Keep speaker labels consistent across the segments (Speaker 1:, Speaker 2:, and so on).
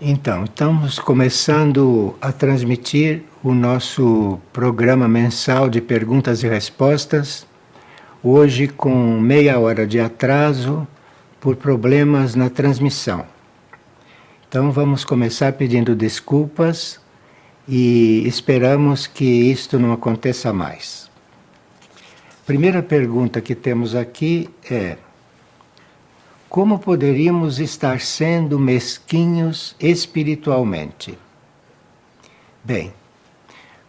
Speaker 1: Então, estamos começando a transmitir o nosso programa mensal de perguntas e respostas, hoje com meia hora de atraso por problemas na transmissão. Então, vamos começar pedindo desculpas e esperamos que isto não aconteça mais. Primeira pergunta que temos aqui é: como poderíamos estar sendo mesquinhos espiritualmente? Bem,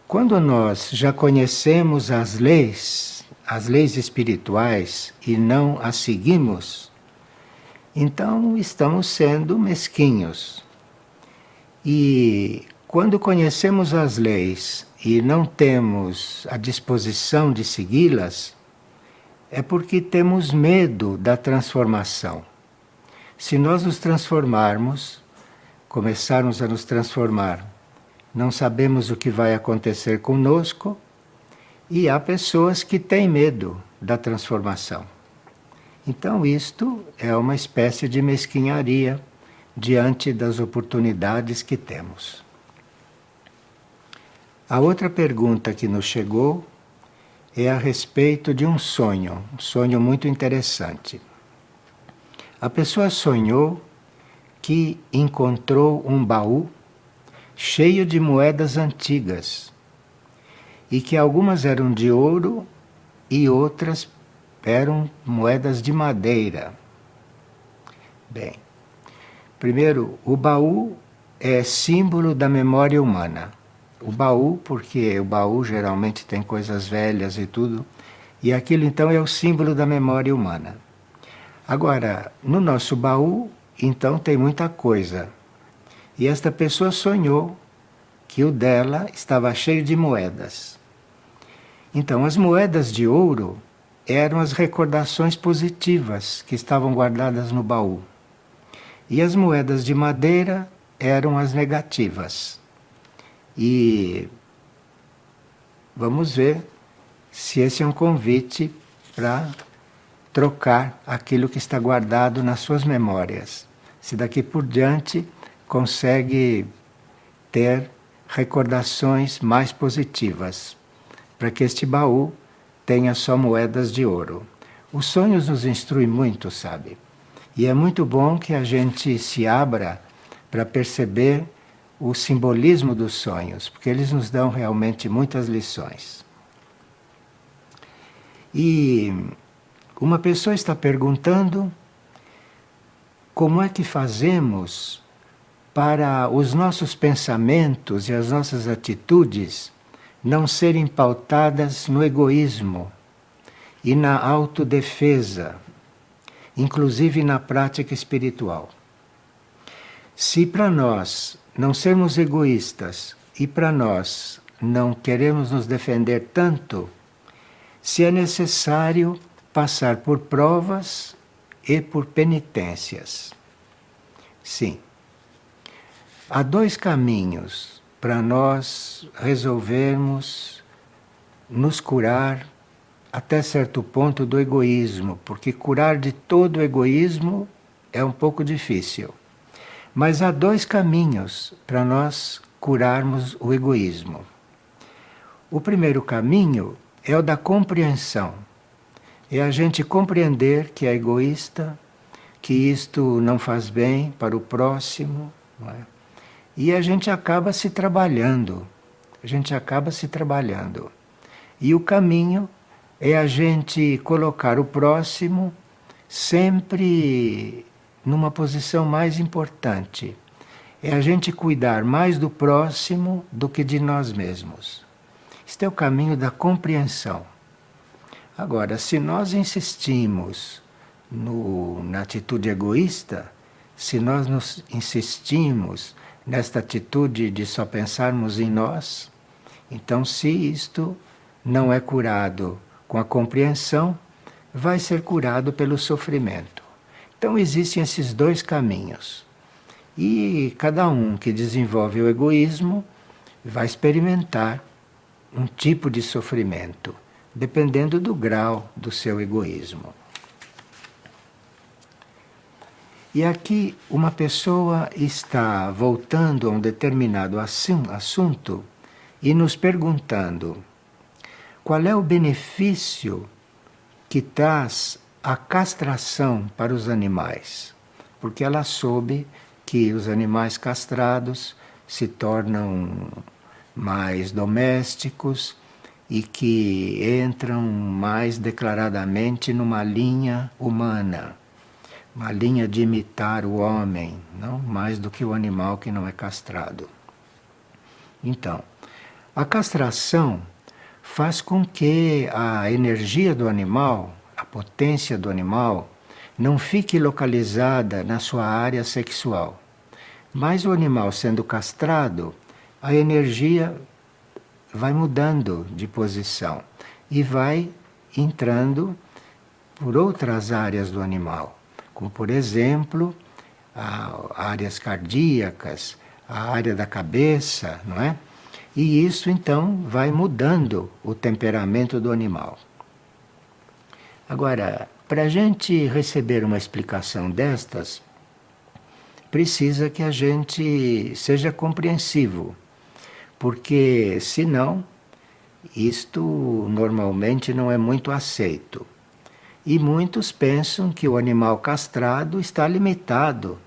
Speaker 1: quando nós já conhecemos as leis espirituais e não as seguimos, então estamos sendo mesquinhos. E quando conhecemos as leis e não temos a disposição de segui-las, é porque temos medo da transformação. Se nós nos transformarmos, começarmos a nos transformar, não sabemos o que vai acontecer conosco, e há pessoas que têm medo da transformação. Então, isto é uma espécie de mesquinharia diante das oportunidades que temos. A outra pergunta que nos chegou é a respeito de um sonho muito interessante. A pessoa sonhou que encontrou um baú cheio de moedas antigas e que algumas eram de ouro e outras eram moedas de madeira. Bem, primeiro, o baú é símbolo da memória humana. O baú, porque o baú geralmente tem coisas velhas e tudo, e aquilo então é o símbolo da memória humana. Agora, no nosso baú, então tem muita coisa. E esta pessoa sonhou que o dela estava cheio de moedas. Então, as moedas de ouro eram as recordações positivas que estavam guardadas no baú. E as moedas de madeira eram as negativas. E vamos ver se esse é um convite para trocar aquilo que está guardado nas suas memórias. Se daqui por diante consegue ter recordações mais positivas, para que este baú tenha só moedas de ouro. Os sonhos nos instruem muito, sabe? E é muito bom que a gente se abra para perceber o simbolismo dos sonhos, porque eles nos dão realmente muitas lições. E uma pessoa está perguntando como é que fazemos para os nossos pensamentos e as nossas atitudes não serem pautadas no egoísmo e na autodefesa, inclusive na prática espiritual. Se para nós não sermos egoístas e para nós não queremos nos defender tanto, se é necessário passar por provas e por penitências. Sim. Há dois caminhos para nós resolvermos nos curar até certo ponto do egoísmo, porque curar de todo o egoísmo é um pouco difícil. Mas há dois caminhos para nós curarmos o egoísmo. O primeiro caminho é o da compreensão. É a gente compreender que é egoísta, que isto não faz bem para o próximo, não é? E a gente acaba se trabalhando. E o caminho é a gente colocar o próximo sempre numa posição mais importante. É a gente cuidar mais do próximo do que de nós mesmos. Este é o caminho da compreensão. Agora, se nós insistimos na atitude egoísta, se nós insistimos nesta atitude de só pensarmos em nós, então, se isto não é curado com a compreensão, vai ser curado pelo sofrimento. Então, existem esses dois caminhos. E cada um que desenvolve o egoísmo vai experimentar um tipo de sofrimento, dependendo do grau do seu egoísmo. E aqui uma pessoa está voltando a um determinado assunto e nos perguntando qual é o benefício que traz a castração para os animais. Porque ela soube que os animais castrados se tornam mais domésticos e que entram mais declaradamente numa linha humana, uma linha de imitar o homem, não mais do que o animal que não é castrado. Então, a castração faz com que a energia do animal, a potência do animal, não fique localizada na sua área sexual. Mas o animal sendo castrado, a energia vai mudando de posição e vai entrando por outras áreas do animal, como por exemplo, áreas cardíacas, a área da cabeça, não é? E isso então vai mudando o temperamento do animal. Agora, para a gente receber uma explicação destas, precisa que a gente seja compreensivo, porque senão isto normalmente não é muito aceito. E muitos pensam que o animal castrado está limitado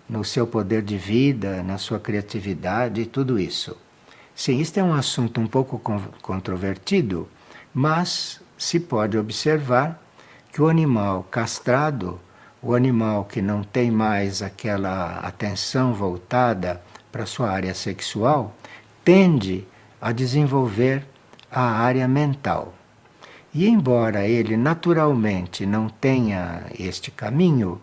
Speaker 1: no seu poder de vida, na sua criatividade e tudo isso. Sim, este é um assunto um pouco controvertido, mas se pode observar que o animal castrado, o animal que não tem mais aquela atenção voltada para a sua área sexual, tende a desenvolver a área mental. E embora ele naturalmente não tenha este caminho,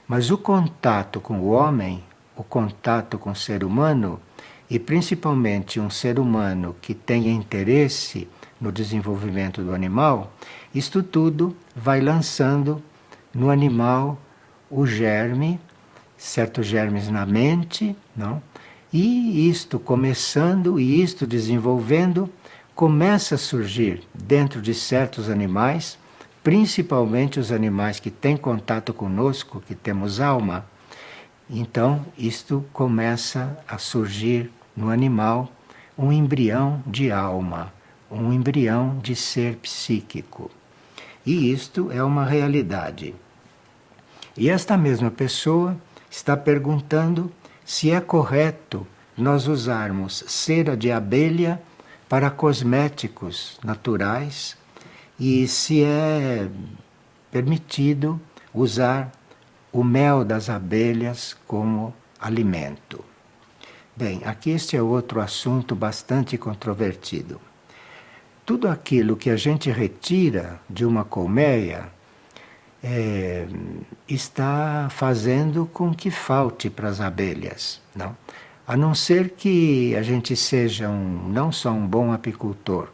Speaker 1: mas o contato com o homem, o contato com o ser humano, e principalmente um ser humano que tenha interesse no desenvolvimento do animal, isto tudo vai lançando no animal o germe, certos germes na mente, não? E isto começando e isto desenvolvendo, começa a surgir dentro de certos animais, principalmente os animais que têm contato conosco, que temos alma. Então, isto começa a surgir no animal um embrião de alma, um embrião de ser psíquico. E isto é uma realidade. E esta mesma pessoa está perguntando se é correto nós usarmos cera de abelha para cosméticos naturais e se é permitido usar o mel das abelhas como alimento. Bem, aqui este é outro assunto bastante controvertido. Tudo aquilo que a gente retira de uma colmeia está fazendo com que falte para as abelhas, não? A não ser que a gente seja não só um bom apicultor,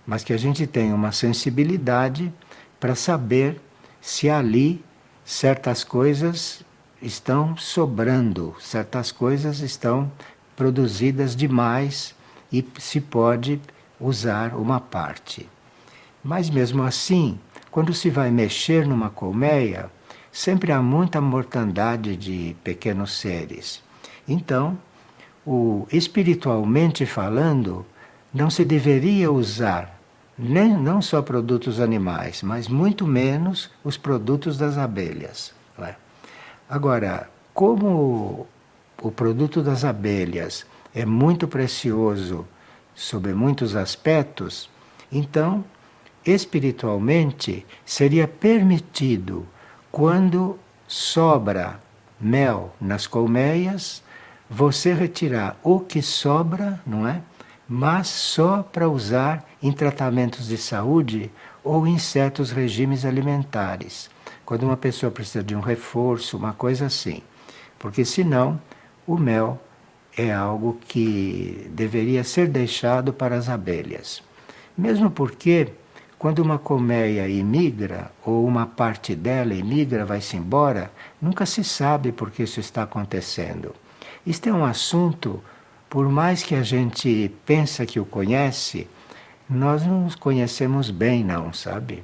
Speaker 1: mas que a gente tenha uma sensibilidade para saber se ali certas coisas estão sobrando, certas coisas estão produzidas demais e se pode usar uma parte. Mas mesmo assim, quando se vai mexer numa colmeia, sempre há muita mortandade de pequenos seres. Então, espiritualmente falando, não se deveria usar não só produtos animais, mas muito menos os produtos das abelhas. Não é? Agora, como o produto das abelhas é muito precioso sob muitos aspectos, então, espiritualmente, seria permitido, quando sobra mel nas colmeias, você retirar o que sobra, não é? Mas só para usar em tratamentos de saúde ou em certos regimes alimentares. Quando uma pessoa precisa de um reforço, uma coisa assim. Porque senão o mel é algo que deveria ser deixado para as abelhas. Mesmo porque quando uma colmeia imigra, ou uma parte dela imigra, vai-se embora, nunca se sabe por que isso está acontecendo. Isto é um assunto, por mais que a gente pensa que o conhece, nós não os conhecemos bem não, sabe?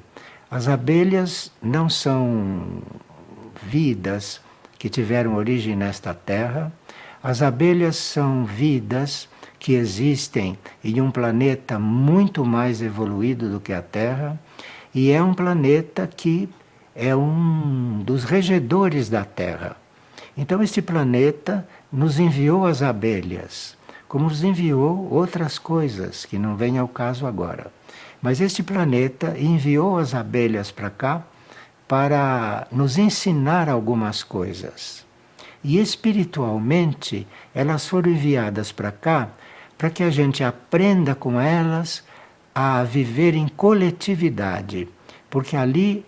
Speaker 1: As abelhas não são vidas que tiveram origem nesta Terra. As abelhas são vidas que existem em um planeta muito mais evoluído do que a Terra, e é um planeta que é um dos regedores da Terra. Então este planeta nos enviou as abelhas, como nos enviou outras coisas, que não vem ao caso agora. Mas este planeta enviou as abelhas para cá para nos ensinar algumas coisas. E espiritualmente, elas foram enviadas para cá para que a gente aprenda com elas a viver em coletividade. Porque ali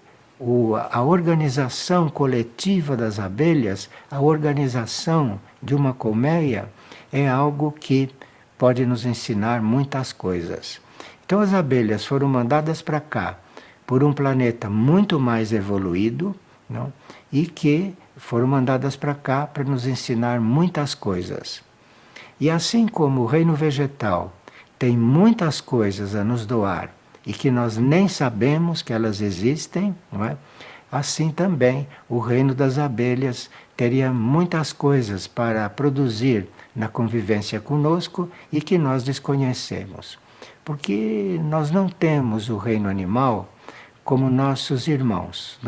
Speaker 1: a organização coletiva das abelhas, a organização de uma colmeia, é algo que pode nos ensinar muitas coisas. Então as abelhas foram mandadas para cá por um planeta muito mais evoluído, não? E que foram mandadas para cá para nos ensinar muitas coisas. E assim como o reino vegetal tem muitas coisas a nos doar e que nós nem sabemos que elas existem, não é? Assim também o reino das abelhas teria muitas coisas para produzir na convivência conosco e que nós desconhecemos. Porque nós não temos o reino animal como nossos irmãos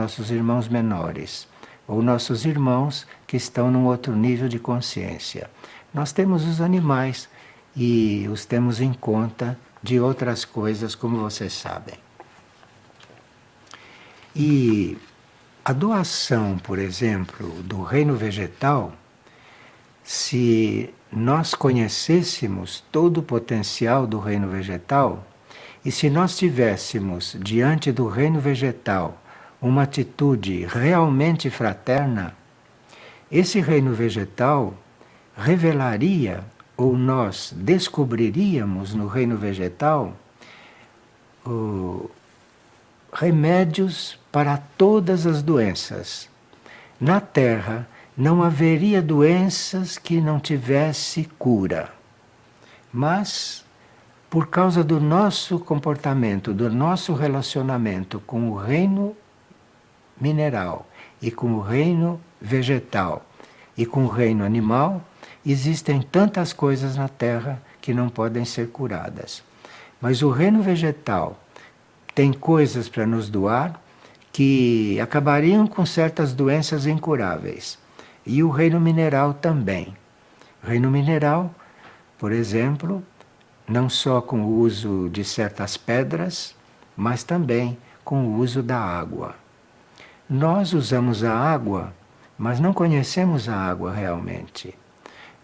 Speaker 1: menores, ou nossos irmãos que estão num outro nível de consciência. Nós temos os animais e os temos em conta de outras coisas, como vocês sabem. E a doação, por exemplo, do reino vegetal, se nós conhecêssemos todo o potencial do reino vegetal, e se nós tivéssemos diante do reino vegetal uma atitude realmente fraterna, esse reino vegetal revelaria, ou nós descobriríamos no reino vegetal, remédios para todas as doenças. Na Terra não haveria doenças que não tivesse cura. Mas, por causa do nosso comportamento, do nosso relacionamento com o reino mineral e com o reino vegetal e com o reino animal, existem tantas coisas na Terra que não podem ser curadas. Mas o reino vegetal tem coisas para nos doar que acabariam com certas doenças incuráveis. E o reino mineral também. O reino mineral, por exemplo, não só com o uso de certas pedras, mas também com o uso da água. Nós usamos a água, mas não conhecemos a água realmente.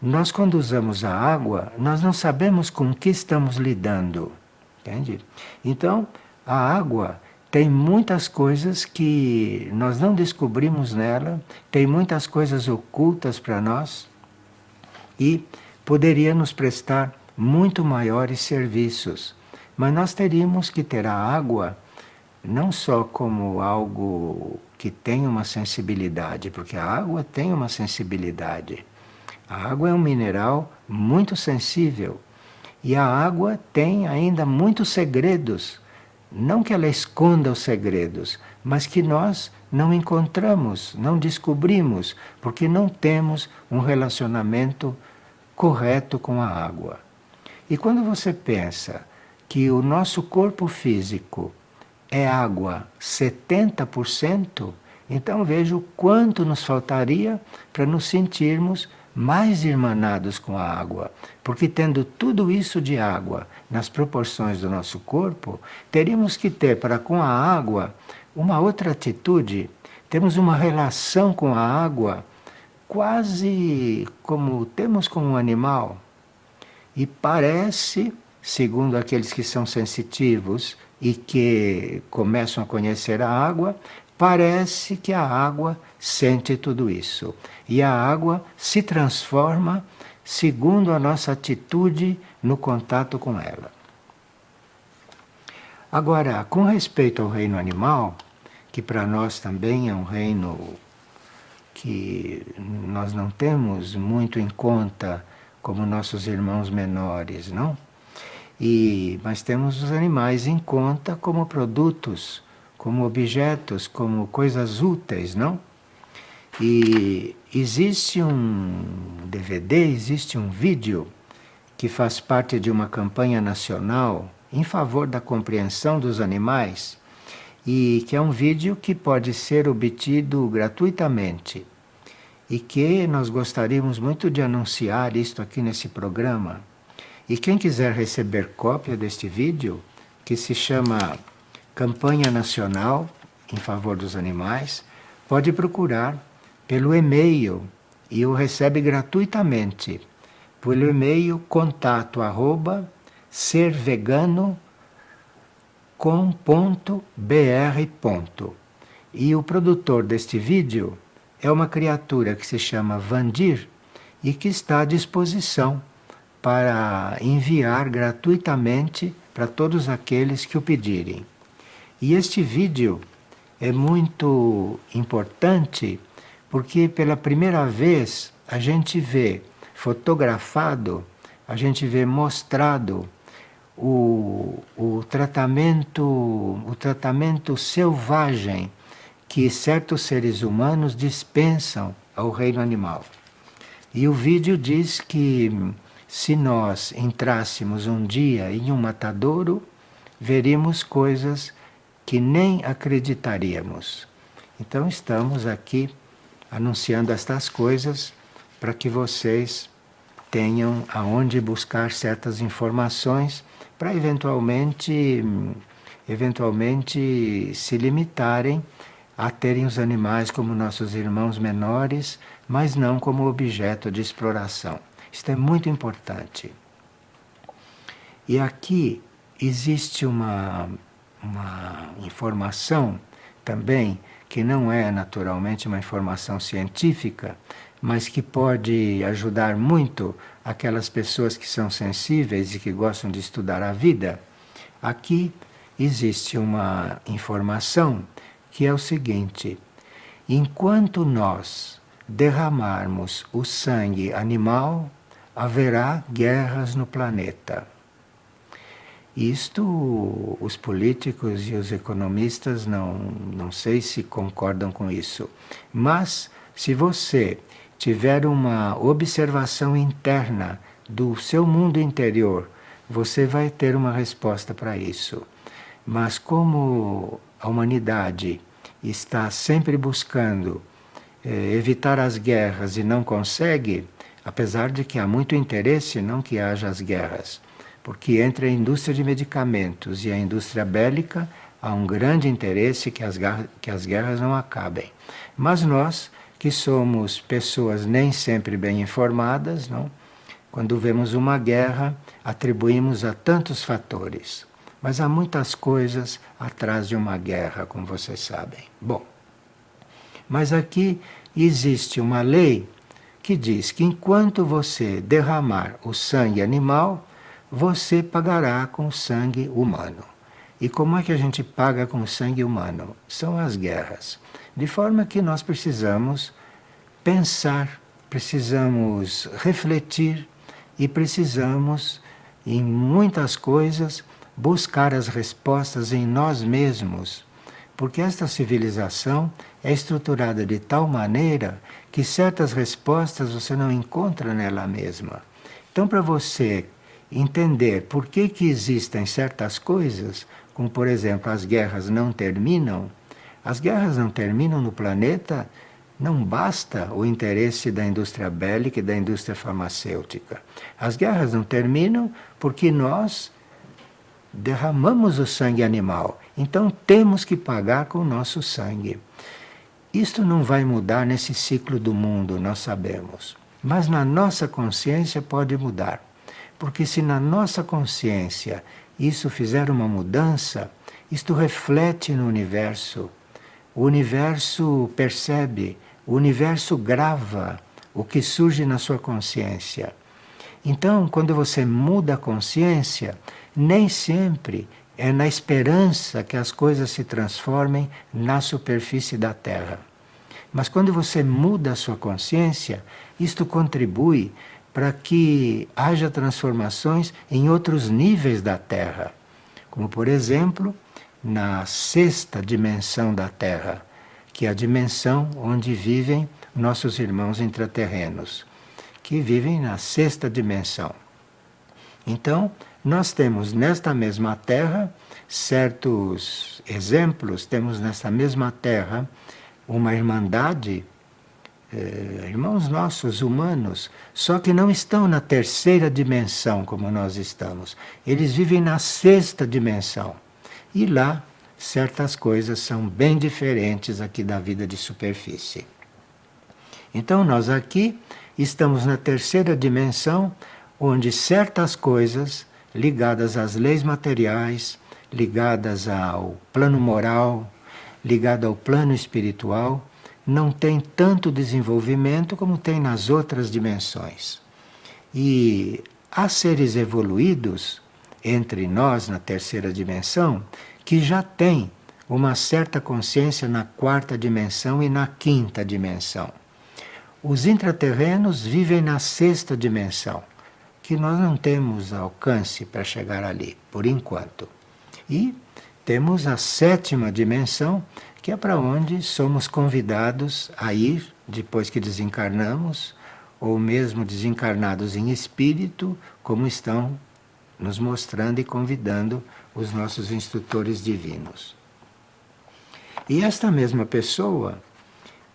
Speaker 1: Nós, quando usamos a água, nós não sabemos com o que estamos lidando. Entende? Então, a água tem muitas coisas que nós não descobrimos nela, tem muitas coisas ocultas para nós e poderia nos prestar muito maiores serviços. Mas nós teríamos que ter a água não só como algo que tem uma sensibilidade, porque a água tem uma sensibilidade. A água é um mineral muito sensível e a água tem ainda muitos segredos. Não que ela esconda os segredos, mas que nós não encontramos, não descobrimos, porque não temos um relacionamento correto com a água. E quando você pensa que o nosso corpo físico é água 70%, então veja o quanto nos faltaria para nos sentirmos mais irmanados com a água. Porque tendo tudo isso de água nas proporções do nosso corpo, teríamos que ter para com a água uma outra atitude. Temos uma relação com a água quase como temos com um animal. E parece, segundo aqueles que são sensitivos e que começam a conhecer a água, parece que a água sente tudo isso. E a água se transforma segundo a nossa atitude no contato com ela. Agora, com respeito ao reino animal, que para nós também é um reino que nós não temos muito em conta como nossos irmãos menores, não? Mas temos os animais em conta como produtos, como objetos, como coisas úteis, não? E existe um DVD, existe um vídeo que faz parte de uma campanha nacional em favor da compreensão dos animais e que é um vídeo que pode ser obtido gratuitamente e que nós gostaríamos muito de anunciar isto aqui nesse programa. E quem quiser receber cópia deste vídeo, que se chama Campanha Nacional em Favor dos Animais, pode procurar pelo e-mail e o recebe gratuitamente. Pelo e-mail contato@servegano.com.br. E o produtor deste vídeo é uma criatura que se chama Vandir e que está à disposição para enviar gratuitamente para todos aqueles que o pedirem. E este vídeo é muito importante porque pela primeira vez a gente vê fotografado, a gente vê mostrado o tratamento selvagem que certos seres humanos dispensam ao reino animal. E o vídeo diz que se nós entrássemos um dia em um matadouro, veríamos coisas que nem acreditaríamos. Então estamos aqui anunciando estas coisas para que vocês tenham aonde buscar certas informações para eventualmente se limitarem a terem os animais como nossos irmãos menores, mas não como objeto de exploração. Isto é muito importante. E aqui existe uma informação também que não é naturalmente uma informação científica, mas que pode ajudar muito aquelas pessoas que são sensíveis e que gostam de estudar a vida. Aqui existe uma informação que é o seguinte: enquanto nós derramarmos o sangue animal, haverá guerras no planeta. Isto, os políticos e os economistas não sei se concordam com isso, mas se você tiver uma observação interna do seu mundo interior, você vai ter uma resposta para isso. Mas como a humanidade está sempre buscando evitar as guerras e não consegue, apesar de que há muito interesse não que haja as guerras, porque entre a indústria de medicamentos e a indústria bélica há um grande interesse que as guerras não acabem. Mas nós, que somos pessoas nem sempre bem informadas, não? Quando vemos uma guerra, atribuímos a tantos fatores. Mas há muitas coisas atrás de uma guerra, como vocês sabem. Bom, mas aqui existe uma lei que diz que enquanto você derramar o sangue animal, você pagará com o sangue humano. E como é que a gente paga com o sangue humano? São as guerras. De forma que nós precisamos pensar, precisamos refletir e precisamos, em muitas coisas, buscar as respostas em nós mesmos. Porque esta civilização é estruturada de tal maneira que certas respostas você não encontra nela mesma. Então, para você entender por que existem certas coisas, como por exemplo as guerras não terminam no planeta, não basta o interesse da indústria bélica e da indústria farmacêutica. As guerras não terminam porque nós derramamos o sangue animal, então temos que pagar com o nosso sangue. Isto não vai mudar nesse ciclo do mundo, nós sabemos, mas na nossa consciência pode mudar. Porque se na nossa consciência isso fizer uma mudança, isto reflete no universo. O universo percebe, o universo grava o que surge na sua consciência. Então, quando você muda a consciência, nem sempre é na esperança que as coisas se transformem na superfície da Terra. Mas quando você muda a sua consciência, isto contribui para que haja transformações em outros níveis da Terra, como por exemplo na sexta dimensão da Terra, que é a dimensão onde vivem nossos irmãos intraterrenos, que vivem na sexta dimensão. Então, nós temos nesta mesma Terra certos exemplos, temos nesta mesma Terra uma irmandade, irmãos nossos humanos, só que não estão na terceira dimensão como nós estamos. Eles vivem na sexta dimensão. E lá, certas coisas são bem diferentes aqui da vida de superfície. Então, nós aqui estamos na terceira dimensão, onde certas coisas ligadas às leis materiais, ligadas ao plano moral, ligadas ao plano espiritual, não têm tanto desenvolvimento como tem nas outras dimensões. E há seres evoluídos entre nós na terceira dimensão que já têm uma certa consciência na quarta dimensão e na quinta dimensão. Os intraterrenos vivem na sexta dimensão, que nós não temos alcance para chegar ali, por enquanto. E temos a sétima dimensão, que é para onde somos convidados a ir depois que desencarnamos, ou mesmo desencarnados em espírito, como estão nos mostrando e convidando os nossos instrutores divinos. E esta mesma pessoa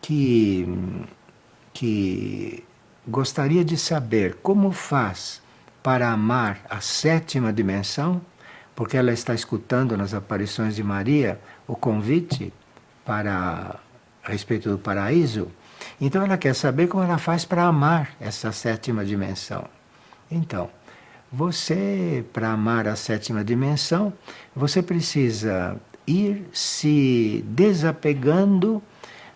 Speaker 1: que gostaria de saber como faz para amar a sétima dimensão, porque ela está escutando nas aparições de Maria o convite a respeito do paraíso, então ela quer saber como ela faz para amar essa sétima dimensão. Então, você, para amar a sétima dimensão, você precisa ir se desapegando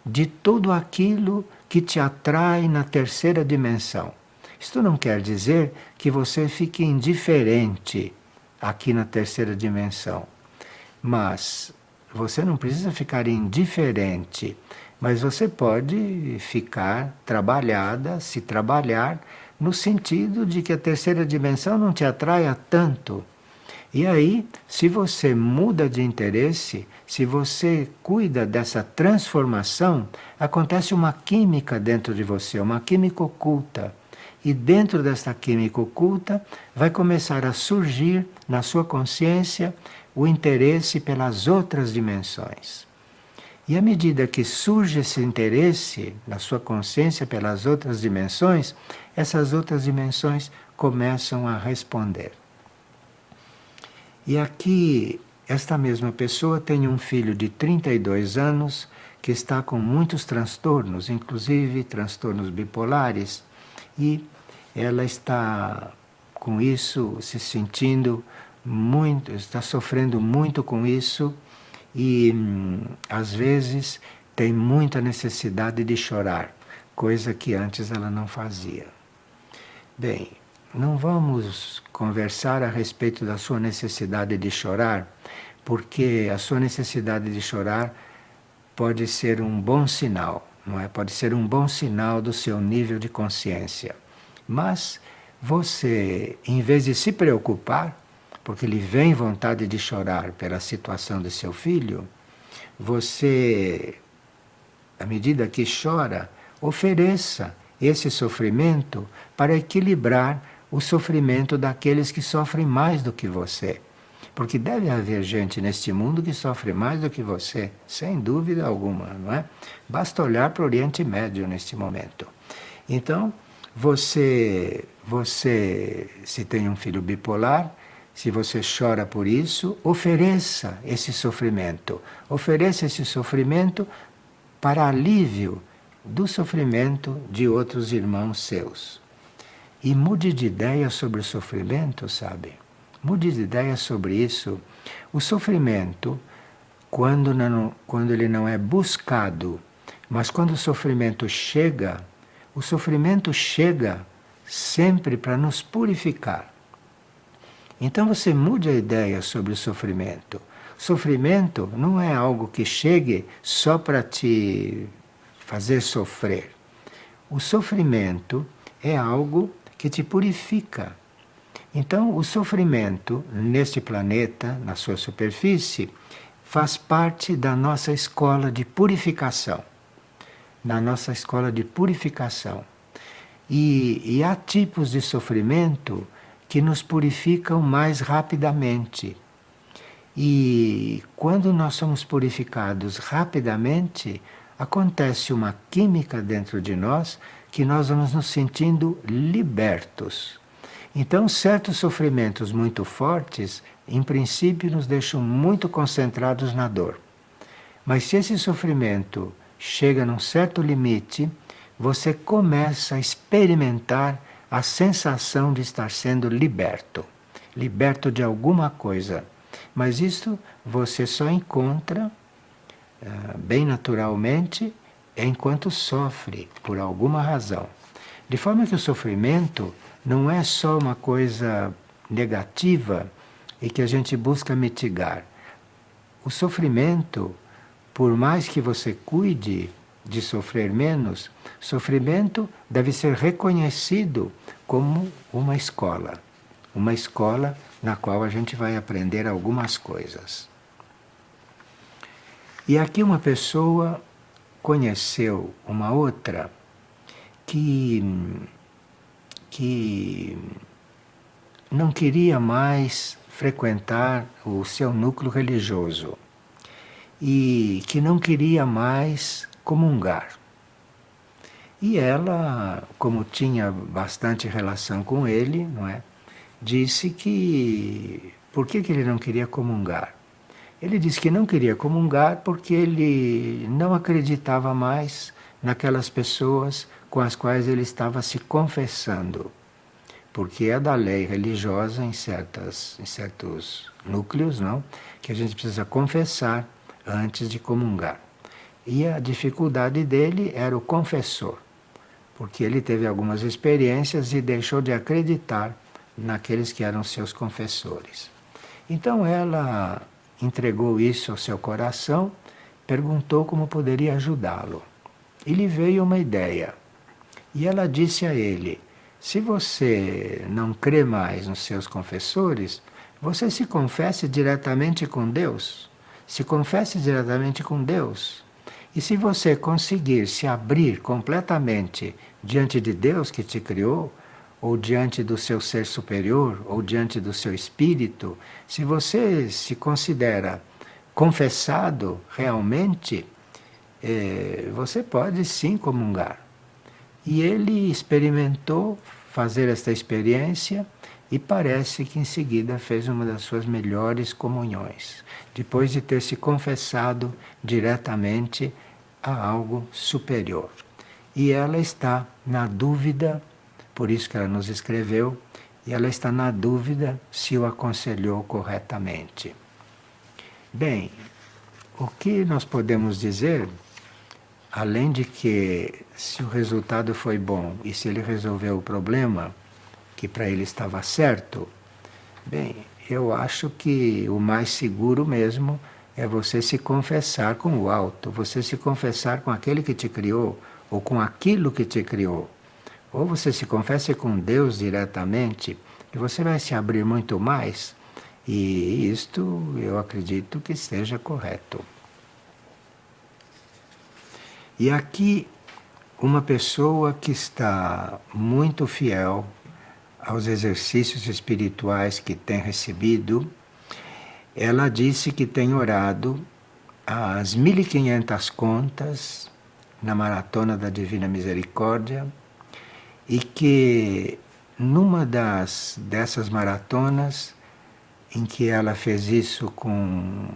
Speaker 1: de tudo aquilo que te atrai na terceira dimensão. Isto não quer dizer que você fique indiferente aqui na terceira dimensão, mas você não precisa ficar indiferente, mas você pode ficar trabalhada, se trabalhar, no sentido de que a terceira dimensão não te atraia tanto. E aí, se você muda de interesse, se você cuida dessa transformação, acontece uma química dentro de você, uma química oculta. E dentro dessa química oculta vai começar a surgir na sua consciência o interesse pelas outras dimensões. E à medida que surge esse interesse na sua consciência pelas outras dimensões, essas outras dimensões começam a responder. E aqui, esta mesma pessoa tem um filho de 32 anos que está com muitos transtornos, inclusive transtornos bipolares, e ela está com isso se sentindo muito, está sofrendo muito com isso e às vezes tem muita necessidade de chorar, coisa que antes ela não fazia. Bem, não vamos conversar a respeito da sua necessidade de chorar, porque a sua necessidade de chorar pode ser um bom sinal, não é? Pode ser um bom sinal do seu nível de consciência. Mas você, em vez de se preocupar, porque lhe vem vontade de chorar pela situação de seu filho, você, à medida que chora, ofereça esse sofrimento para equilibrar o sofrimento daqueles que sofrem mais do que você. Porque deve haver gente neste mundo que sofre mais do que você, sem dúvida alguma, não é? Basta olhar para o Oriente Médio neste momento. Então, você, se tem um filho bipolar, se você chora por isso, ofereça esse sofrimento. Ofereça esse sofrimento para alívio do sofrimento de outros irmãos seus. E mude de ideia sobre o sofrimento, sabe? Mude de ideia sobre isso. O sofrimento, quando ele não é buscado, mas quando o sofrimento chega sempre para nos purificar. Então você mude a ideia sobre o sofrimento. Sofrimento não é algo que chegue só para te fazer sofrer. O sofrimento é algo que te purifica. Então, o sofrimento neste planeta, na sua superfície, faz parte da nossa escola de purificação. na nossa escola de purificação. E há tipos de sofrimento que nos purificam mais rapidamente. E quando nós somos purificados rapidamente, acontece uma química dentro de nós que nós vamos nos sentindo libertos. Então, certos sofrimentos muito fortes, em princípio, nos deixam muito concentrados na dor. Mas se esse sofrimento chega num certo limite, você começa a experimentar a sensação de estar sendo liberto, liberto de alguma coisa. Mas isto você só encontra bem naturalmente enquanto sofre por alguma razão. De forma que o sofrimento não é só uma coisa negativa e que a gente busca mitigar. O sofrimento, por mais que você cuide de sofrer menos, sofrimento deve ser reconhecido como uma escola na qual a gente vai aprender algumas coisas. E aqui uma pessoa conheceu uma outra que não queria mais frequentar o seu núcleo religioso e que não queria mais comungar. E ela, como tinha bastante relação com ele, não é? Disse que por que ele não queria comungar? Ele disse que não queria comungar porque ele não acreditava mais naquelas pessoas com as quais ele estava se confessando. Porque é da lei religiosa em certos núcleos, não? Que a gente precisa confessar antes de comungar. E a dificuldade dele era o confessor, porque ele teve algumas experiências e deixou de acreditar naqueles que eram seus confessores. Então ela entregou isso ao seu coração, perguntou como poderia ajudá-lo. E lhe veio uma ideia. E ela disse a ele: se você não crê mais nos seus confessores, você se confesse diretamente com Deus. Se confesse diretamente com Deus. E se você conseguir se abrir completamente diante de Deus que te criou, ou diante do seu ser superior, ou diante do seu espírito, se você se considera confessado realmente, você pode sim comungar. E ele experimentou fazer esta experiência e parece que em seguida fez uma das suas melhores comunhões, depois de ter se confessado diretamente a algo superior. E ela está na dúvida, por isso que ela nos escreveu, e ela está na dúvida se o aconselhou corretamente. Bem, o que nós podemos dizer, além de que se o resultado foi bom e se ele resolveu o problema, que para ele estava certo, bem, eu acho que o mais seguro mesmo é você se confessar com o alto, você se confessar com aquele que te criou, ou com aquilo que te criou. Ou você se confessa com Deus diretamente, e você vai se abrir muito mais, e isto eu acredito que esteja correto. E aqui, uma pessoa que está muito fiel aos exercícios espirituais que tem recebido, ela disse que tem orado as 1500 contas na Maratona da Divina Misericórdia e que numa dessas maratonas em que ela fez isso com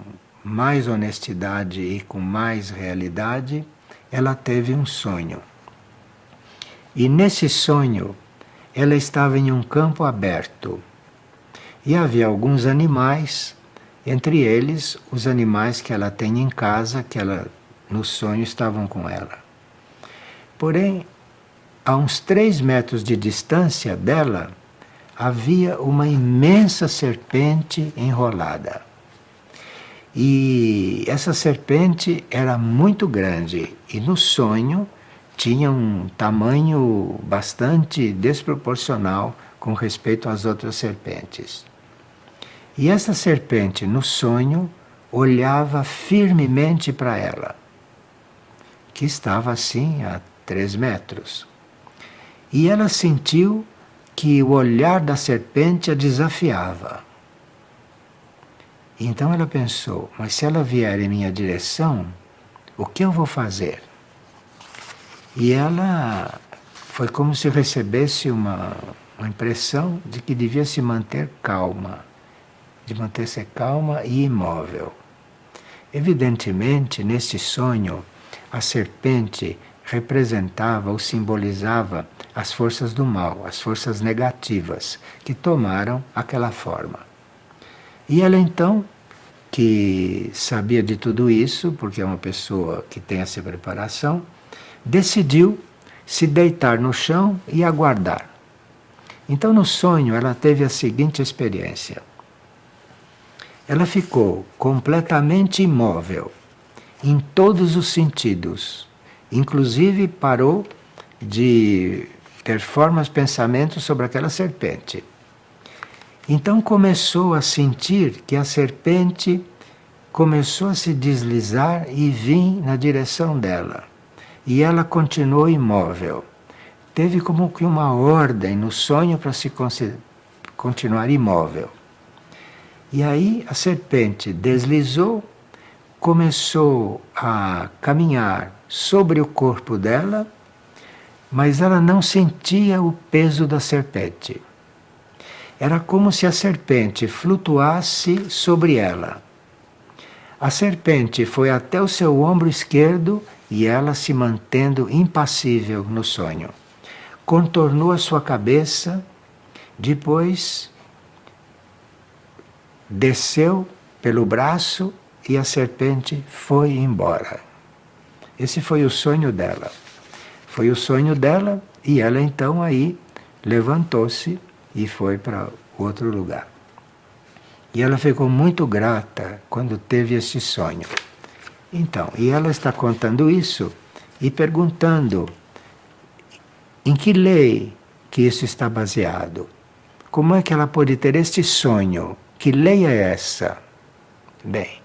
Speaker 1: mais honestidade e com mais realidade, ela teve um sonho. E nesse sonho, ela estava em um campo aberto. E havia alguns animais, entre eles os animais que ela tem em casa, que ela no sonho estavam com ela. Porém, a uns 3 metros de distância dela, havia uma imensa serpente enrolada. E essa serpente era muito grande e no sonho tinha um tamanho bastante desproporcional com respeito às outras serpentes. E essa serpente no sonho olhava firmemente para ela. que estava assim a 3 metros. E ela sentiu que o olhar da serpente a desafiava. Então ela pensou, mas se ela vier em minha direção, o que eu vou fazer? E ela foi como se recebesse uma impressão de que devia se manter calma, de manter-se calma e imóvel. Evidentemente, nesse sonho, a serpente representava ou simbolizava as forças do mal, as forças negativas, que tomaram aquela forma. E ela então, que sabia de tudo isso, porque é uma pessoa que tem essa preparação, decidiu se deitar no chão e aguardar. Então, no sonho, ela teve a seguinte experiência. Ela ficou completamente imóvel, em todos os sentidos. Inclusive parou de ter formas, pensamentos sobre aquela serpente. Então começou a sentir que a serpente começou a se deslizar e vir na direção dela. E ela continuou imóvel. Teve como que uma ordem no sonho para se continuar imóvel. E aí a serpente deslizou, começou a caminhar sobre o corpo dela, mas ela não sentia o peso da serpente. Era como se a serpente flutuasse sobre ela. A serpente foi até o seu ombro esquerdo e ela se mantendo impassível no sonho. Contornou a sua cabeça, depois desceu pelo braço e a serpente foi embora. Esse foi o sonho dela. Foi o sonho dela e ela então aí levantou-se e foi para outro lugar. E ela ficou muito grata quando teve esse sonho. Então, e ela está contando isso e perguntando em que lei que isso está baseado. Como é que ela pode ter este sonho? Que lei é essa? Bem,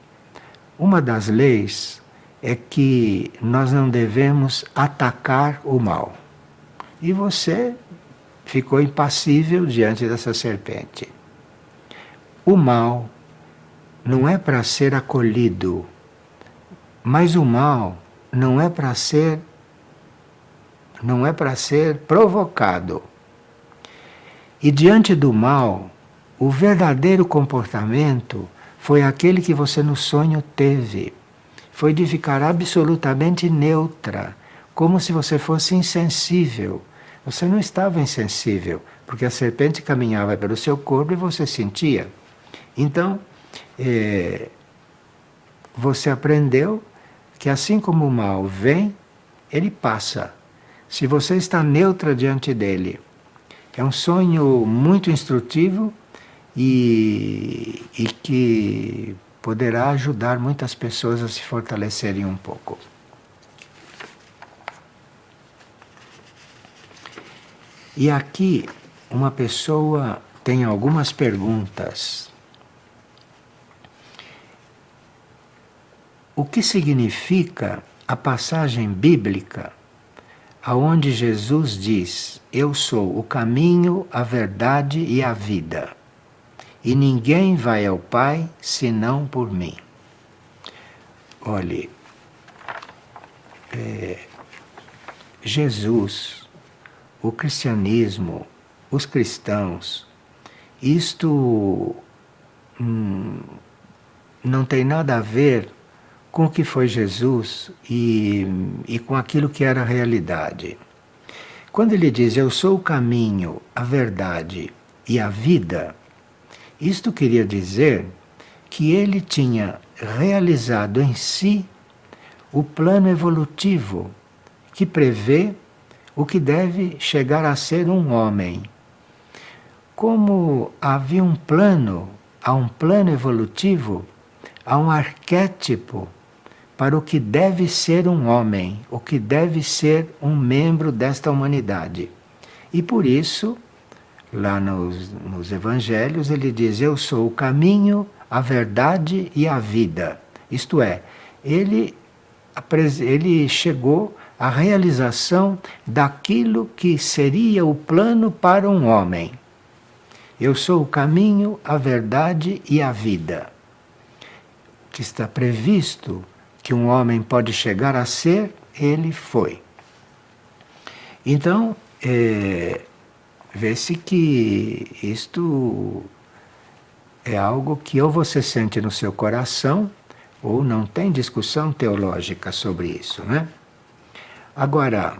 Speaker 1: uma das leis é que nós não devemos atacar o mal. E você ficou impassível diante dessa serpente. O mal não é para ser acolhido, mas o mal não é para ser provocado. E diante do mal, o verdadeiro comportamento foi aquele que você no sonho teve. Foi de ficar absolutamente neutra, como se você fosse insensível. Você não estava insensível, porque a serpente caminhava pelo seu corpo e você sentia. Então, você aprendeu que assim como o mal vem, ele passa. Se você está neutra diante dele. É um sonho muito instrutivo e que poderá ajudar muitas pessoas a se fortalecerem um pouco. E aqui uma pessoa tem algumas perguntas. O que significa a passagem bíblica aonde Jesus diz: "Eu sou o caminho, a verdade e a vida, e ninguém vai ao Pai senão por mim"? Olhe, Jesus, o cristianismo, os cristãos, isto não tem nada a ver com o que foi Jesus e com aquilo que era a realidade. Quando ele diz: "Eu sou o caminho, a verdade e a vida", isto queria dizer que ele tinha realizado em si o plano evolutivo que prevê o que deve chegar a ser um homem. Como havia um plano, há um plano evolutivo, há um arquétipo para o que deve ser um homem, o que deve ser um membro desta humanidade. E por isso, lá nos evangelhos, ele diz: "Eu sou o caminho, a verdade e a vida". Isto é, ele ele chegou à realização daquilo que seria o plano para um homem. Eu sou o caminho, a verdade e a vida. Que está previsto que um homem pode chegar a ser, ele foi. Então, vê-se que isto é algo que ou você sente no seu coração, ou não tem discussão teológica sobre isso, né? Agora,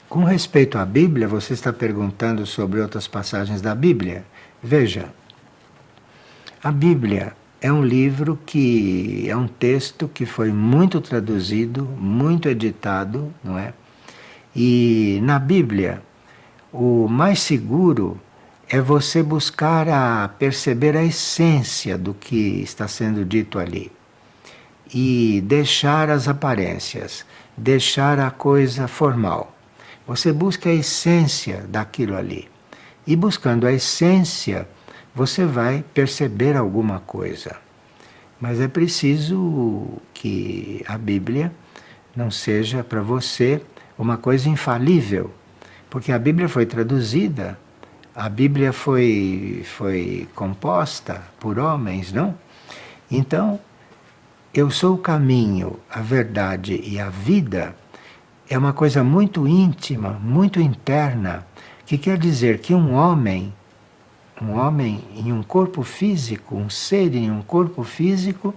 Speaker 1: com respeito à Bíblia, você está perguntando sobre outras passagens da Bíblia. Veja, a Bíblia é um livro que é um texto que foi muito traduzido, muito editado, não é? E na Bíblia, o mais seguro é você buscar a perceber a essência do que está sendo dito ali. E deixar as aparências, deixar a coisa formal. Você busca a essência daquilo ali. E buscando a essência, você vai perceber alguma coisa. Mas é preciso que a Bíblia não seja para você uma coisa infalível. Porque a Bíblia foi traduzida, a Bíblia foi composta por homens, não? Então, eu sou o caminho, a verdade e a vida é uma coisa muito íntima, muito interna, que quer dizer que um homem em um corpo físico, um ser em um corpo físico,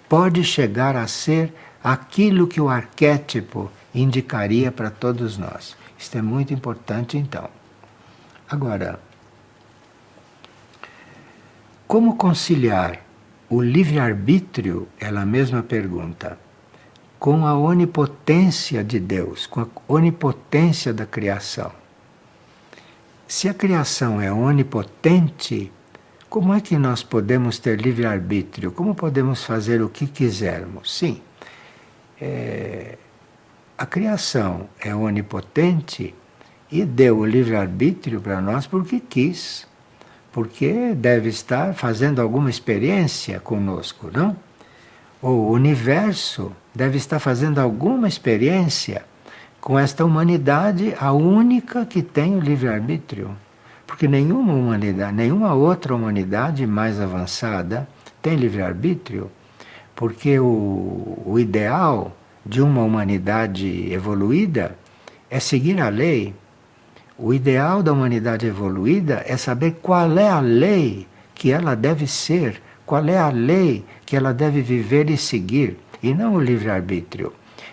Speaker 1: pode chegar a ser aquilo que o arquétipo indicaria para todos nós. Isto é muito importante, então. Agora, como conciliar o livre-arbítrio, ela mesma pergunta, com a onipotência de Deus, com a onipotência da criação? Se a criação é onipotente, como é que nós podemos ter livre-arbítrio? Como podemos fazer o que quisermos? Sim, a criação é onipotente e deu o livre-arbítrio para nós porque quis, porque deve estar fazendo alguma experiência conosco, não? O universo deve estar fazendo alguma experiência com esta humanidade, a única que tem o livre-arbítrio. Porque nenhuma humanidade, nenhuma outra humanidade mais avançada tem livre-arbítrio, porque o ideal de uma humanidade evoluída é seguir a lei. O ideal da humanidade evoluída é saber qual é a lei que ela deve ser, qual é a lei que ela deve viver e seguir, e não o livre-arbítrio.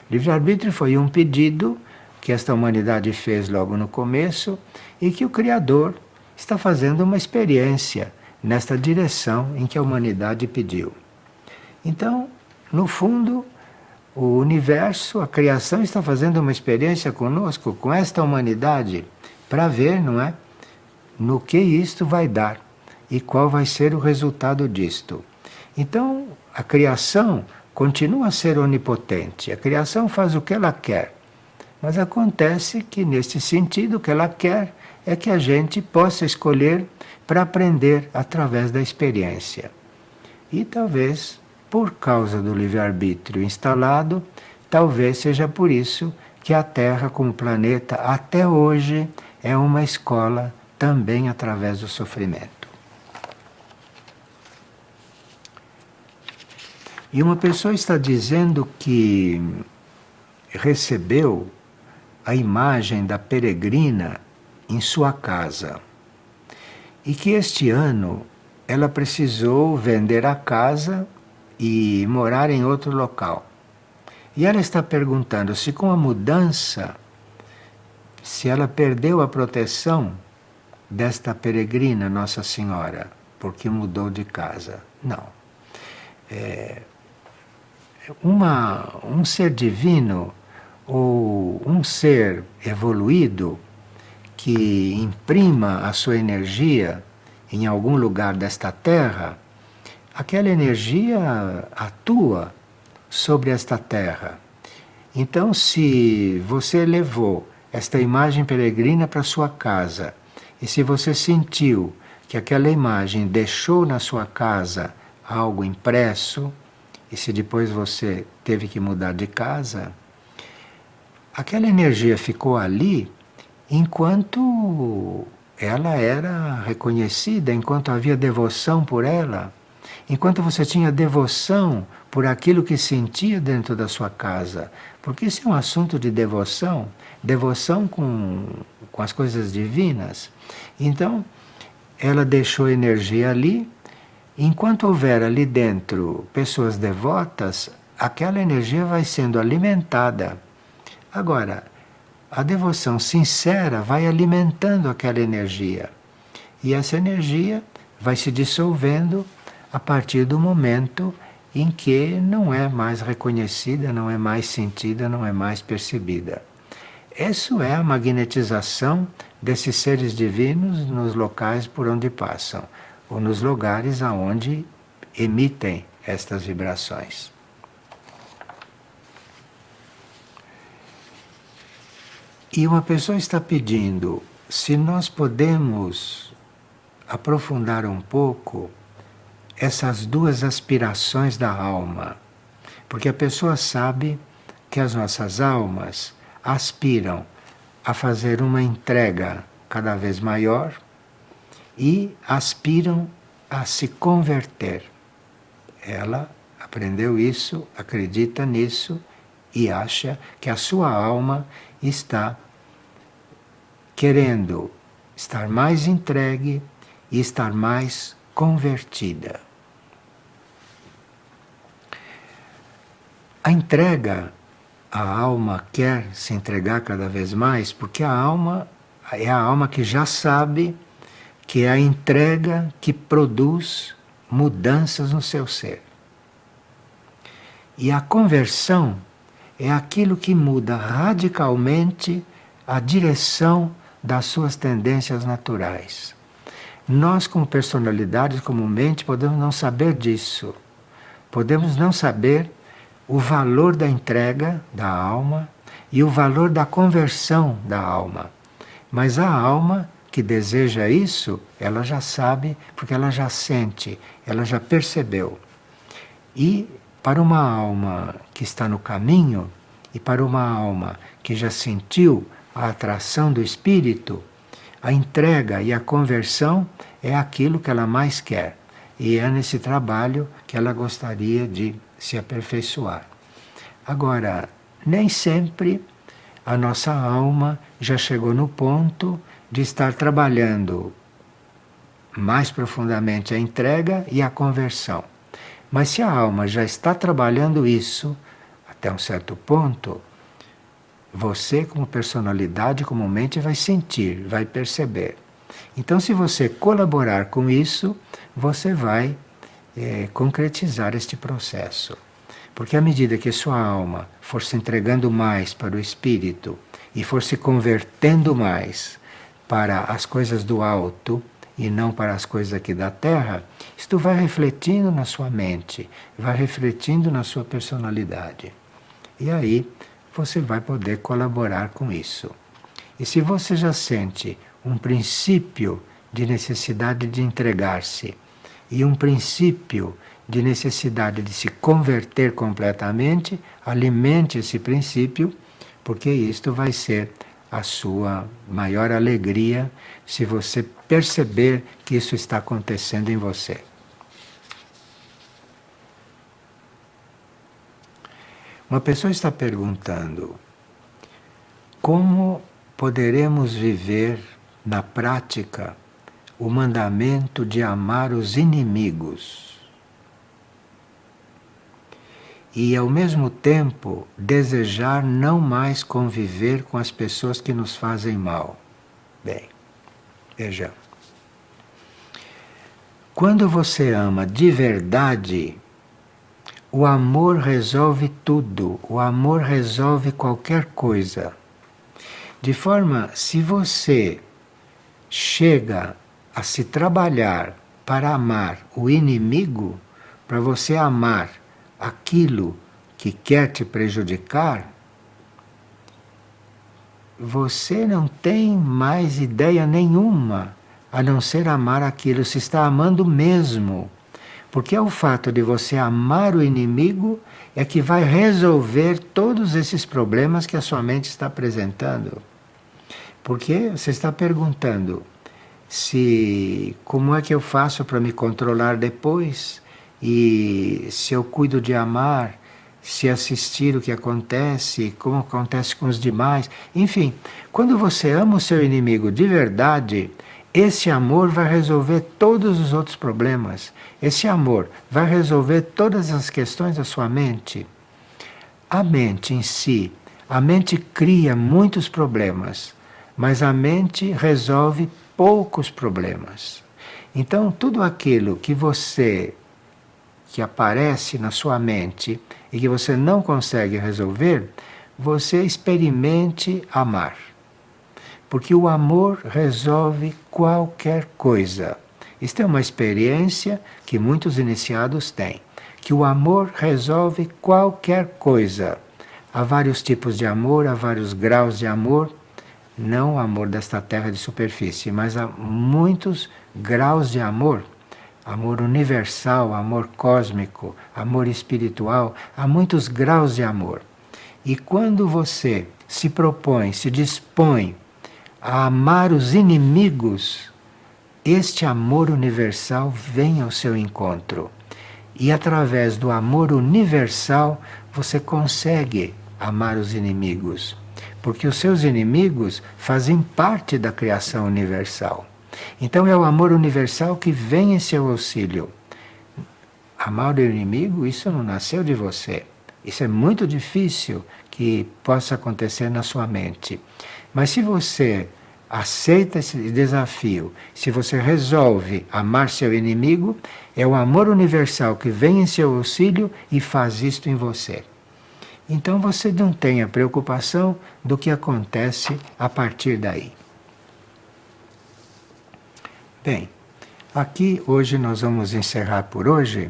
Speaker 1: Livre-arbítrio foi um pedido que esta humanidade fez logo no começo e que o Criador está fazendo uma experiência nesta direção em que a humanidade pediu. Então, no fundo, o universo, a criação está fazendo uma experiência conosco, com esta humanidade, para ver, não é, no que isto vai dar e qual vai ser o resultado disto. Então, a criação continua a ser onipotente, a criação faz o que ela quer, mas acontece que, nesse sentido, o que ela quer é que a gente possa escolher para aprender através da experiência. E talvez, por causa do livre-arbítrio instalado, talvez seja por isso que a Terra, como planeta, até hoje é uma escola também através do sofrimento. E uma pessoa está dizendo que recebeu a imagem da peregrina em sua casa e que este ano ela precisou vender a casa e morar em outro local. E ela está perguntando se com a mudança, se ela perdeu a proteção desta peregrina Nossa Senhora, porque mudou de casa. Não. Um ser divino ou um ser evoluído que imprima a sua energia em algum lugar desta terra, aquela energia atua sobre esta terra. Então, se você levou esta imagem peregrina para sua casa e se você sentiu que aquela imagem deixou na sua casa algo impresso, e se depois você teve que mudar de casa, aquela energia ficou ali enquanto ela era reconhecida, enquanto havia devoção por ela, enquanto você tinha devoção por aquilo que sentia dentro da sua casa. Porque isso é um assunto de devoção, devoção com as coisas divinas. Então, ela deixou energia ali. Enquanto houver ali dentro pessoas devotas, aquela energia vai sendo alimentada. Agora, a devoção sincera vai alimentando aquela energia. E essa energia vai se dissolvendo a partir do momento em que não é mais reconhecida, não é mais sentida, não é mais percebida. Isso é a magnetização desses seres divinos nos locais por onde passam, ou nos lugares aonde emitem estas vibrações. E uma pessoa está pedindo se nós podemos aprofundar um pouco essas duas aspirações da alma. Porque a pessoa sabe que as nossas almas aspiram a fazer uma entrega cada vez maior e aspiram a se converter. Ela aprendeu isso, acredita nisso e acha que a sua alma está querendo estar mais entregue e estar mais convertida. A entrega, a alma quer se entregar cada vez mais, porque a alma é a alma que já sabe que é a entrega que produz mudanças no seu ser. E a conversão é aquilo que muda radicalmente a direção das suas tendências naturais. Nós, como personalidades, como mente, podemos não saber disso. Podemos não saber o valor da entrega da alma e o valor da conversão da alma. Mas a alma que deseja isso, ela já sabe, porque ela já sente, ela já percebeu. E para uma alma que está no caminho, e para uma alma que já sentiu a atração do espírito, a entrega e a conversão é aquilo que ela mais quer. E é nesse trabalho que ela gostaria de se aperfeiçoar. Agora, nem sempre a nossa alma já chegou no ponto de estar trabalhando mais profundamente a entrega e a conversão. Mas se a alma já está trabalhando isso até um certo ponto, você, como personalidade, como mente, vai sentir, vai perceber. Então, se você colaborar com isso, você vai concretizar este processo. Porque à medida que sua alma for se entregando mais para o espírito e for se convertendo mais para as coisas do alto e não para as coisas aqui da terra, isto vai refletindo na sua mente, vai refletindo na sua personalidade. E aí você vai poder colaborar com isso. E se você já sente um princípio de necessidade de entregar-se e um princípio de necessidade de se converter completamente, alimente esse princípio, porque isto vai ser a sua maior alegria se você perceber que isso está acontecendo em você. Uma pessoa está perguntando: como poderemos viver na prática o mandamento de amar os inimigos e, ao mesmo tempo, desejar não mais conviver com as pessoas que nos fazem mal? Bem, veja. Quando você ama de verdade, o amor resolve tudo, o amor resolve qualquer coisa. De forma, se você chega a se trabalhar para amar o inimigo, para você amar aquilo que quer te prejudicar, você não tem mais ideia nenhuma a não ser amar aquilo, se está amando mesmo. Porque é o fato de você amar o inimigo é que vai resolver todos esses problemas que a sua mente está apresentando. Porque você está perguntando se como é que eu faço para me controlar depois, e se eu cuido de amar, se assistir o que acontece, como acontece com os demais. Enfim, quando você ama o seu inimigo de verdade, esse amor vai resolver todos os outros problemas. Esse amor vai resolver todas as questões da sua mente. A mente em si, a mente cria muitos problemas, mas a mente resolve poucos problemas. Então, tudo aquilo que aparece na sua mente e que você não consegue resolver, você experimente amar. Porque o amor resolve qualquer coisa. Isto é uma experiência que muitos iniciados têm, que o amor resolve qualquer coisa. Há vários tipos de amor, há vários graus de amor, não o amor desta terra de superfície, mas há muitos graus de amor. Amor universal, amor cósmico, amor espiritual, há muitos graus de amor. E quando você se propõe, se dispõe a amar os inimigos, este amor universal vem ao seu encontro. E através do amor universal você consegue amar os inimigos. Porque os seus inimigos fazem parte da criação universal. Então é o amor universal que vem em seu auxílio. Amar o inimigo, isso não nasceu de você. Isso é muito difícil que possa acontecer na sua mente. Mas se você aceita esse desafio, se você resolve amar seu inimigo, é o amor universal que vem em seu auxílio e faz isto em você. Então você não tenha preocupação do que acontece a partir daí. Bem, aqui hoje nós vamos encerrar por hoje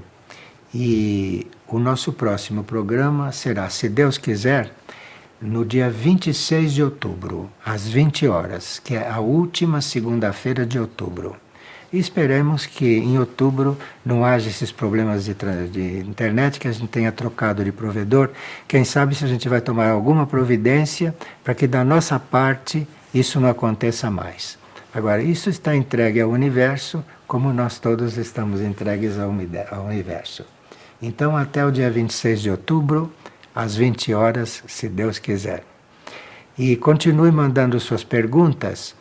Speaker 1: e o nosso próximo programa será, se Deus quiser, no dia 26 de outubro, às 20 horas, que é a última segunda-feira de outubro. E esperemos que em outubro não haja esses problemas de internet, que a gente tenha trocado de provedor. Quem sabe se a gente vai tomar alguma providência para que da nossa parte isso não aconteça mais. Agora, isso está entregue ao universo, como nós todos estamos entregues ao universo. Então, até o dia 26 de outubro, às 20 horas, se Deus quiser. E continue mandando suas perguntas,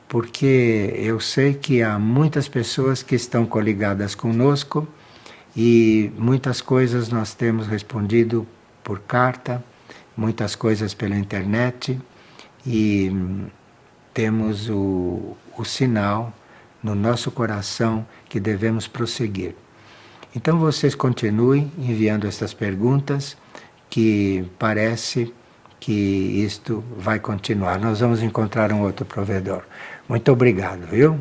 Speaker 1: porque eu sei que há muitas pessoas que estão coligadas conosco e muitas coisas nós temos respondido por carta, muitas coisas pela internet e temos o sinal no nosso coração que devemos prosseguir. Então vocês continuem enviando essas perguntas, que parece que isto vai continuar. Nós vamos encontrar um outro provedor. Muito obrigado, viu?